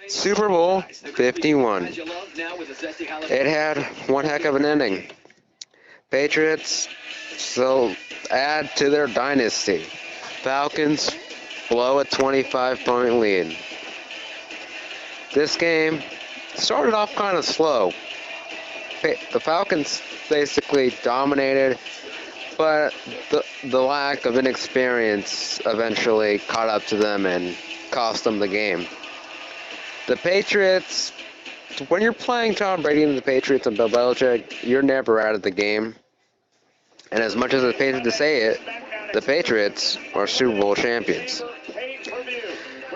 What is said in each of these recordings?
Super Bowl 51. It had one heck of an ending. Patriots still add to their dynasty. Falcons blow a 25-point lead. This game started off kind of slow. The Falcons basically dominated, but the lack of inexperience eventually caught up to them and cost them the game. The Patriots, when you're playing Tom Brady and the Patriots and Bill Belichick, you're never out of the game. And as much as it's painful to say it, the Patriots are Super Bowl champions.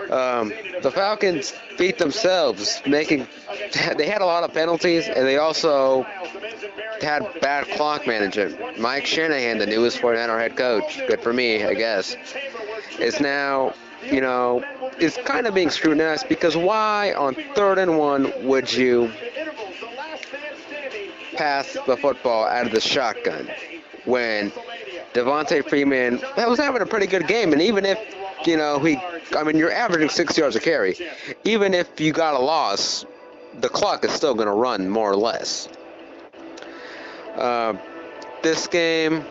The Falcons beat themselves, they had a lot of penalties, and they also had bad clock management. Mike Shanahan, the newest 49er head coach, good for me, I guess, is now, is kind of being scrutinized because why on 3rd and 1 would you pass the football out of the shotgun when Devontae Freeman was having a pretty good game, and even if you're averaging 6 yards a carry. Even if you got a loss, the clock is still going to run more or less. This game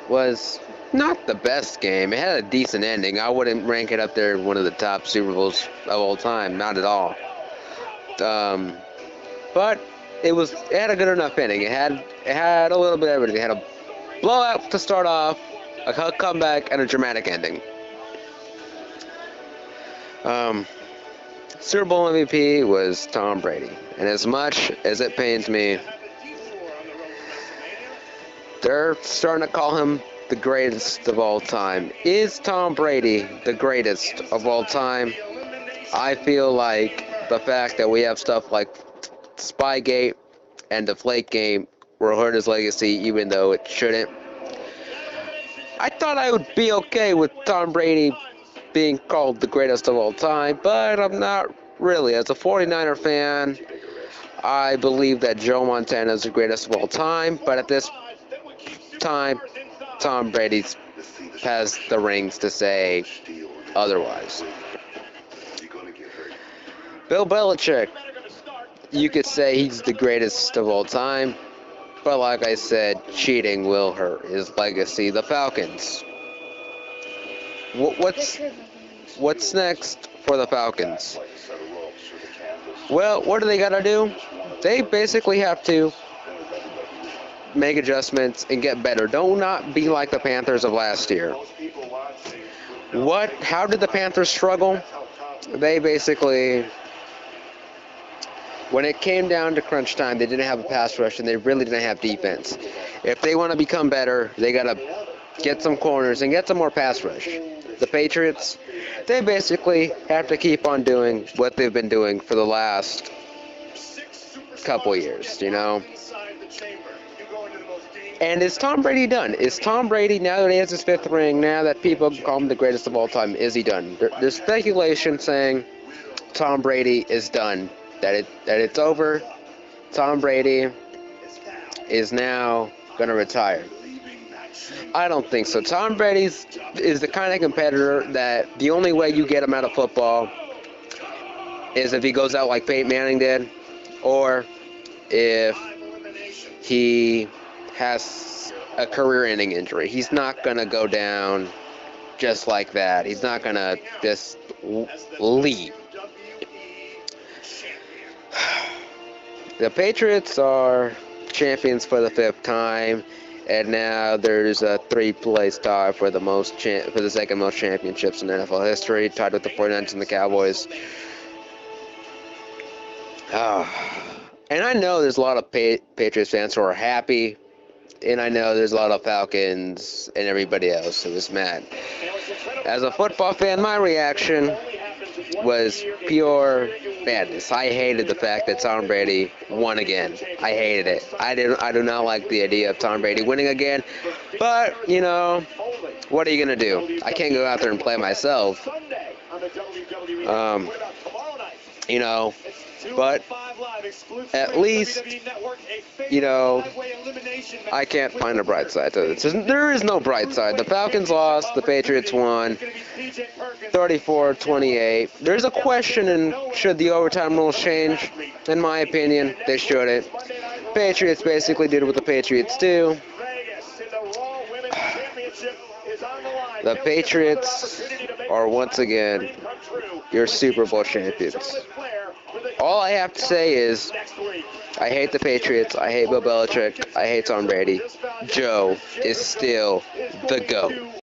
was not the best game. It had a decent ending. I wouldn't rank it up there one of the top Super Bowls of all time. Not at all. But it had a good enough ending. It had a little bit of everything. It had a blowout to start off, a comeback, and a dramatic ending. Super Bowl MVP was Tom Brady. And as much as it pains me, they're starting to call him the greatest of all time. Is Tom Brady the greatest of all time? I feel like the fact that we have stuff like Spygate and Deflategate will hurt his legacy, even though it shouldn't. I thought I would be okay with Tom Brady being called the greatest of all time, but I'm not really. As a 49er fan, I believe that Joe Montana is the greatest of all time, but at this time, Tom Brady has the rings to say otherwise. Bill Belichick, you could say he's the greatest of all time, but like I said, cheating will hurt his legacy. The Falcons. What's next for the Falcons? Well, what do they got to do? They basically have to make adjustments and get better. Do not be like the Panthers of last year. How did the Panthers struggle? They basically, when it came down to crunch time, they didn't have a pass rush and they really didn't have defense. If they want to become better, they got to get some corners and get some more pass rush. The Patriots, they basically have to keep on doing what they've been doing for the last couple years, And is Tom Brady done? Is Tom Brady, now that he has his 5th ring, now that people call him the greatest of all time, is he done? There's speculation saying Tom Brady is done, that it's over. Tom Brady is now going to retire. I don't think so. Tom Brady is the kind of competitor that the only way you get him out of football is if he goes out like Peyton Manning did, or if he has a career-ending injury. He's not going to go down just like that. He's not going to just leave. The Patriots are champions for the 5th time. And now there's a 3-place tie for the second most championships in NFL history, tied with the 49ers and the Cowboys. And I know there's a lot of Patriots fans who are happy, and I know there's a lot of Falcons and everybody else who is mad. As a football fan, my reaction was pure madness. I hated the fact that Tom Brady won again. I hated it. I do not like the idea of Tom Brady winning again. But, what are you going to do? I can't go out there and play myself. You know, but at least, you know, I can't find a bright side to this. There is no bright side. The Falcons lost, the Patriots won 34-28. There's a question in should the overtime rules change? In my opinion, they shouldn't. Patriots basically did what the Patriots do. The Patriots are once again your Super Bowl champions. All I have to say is, I hate the Patriots, I hate Bill Belichick, I hate Tom Brady. Joe is still the GOAT.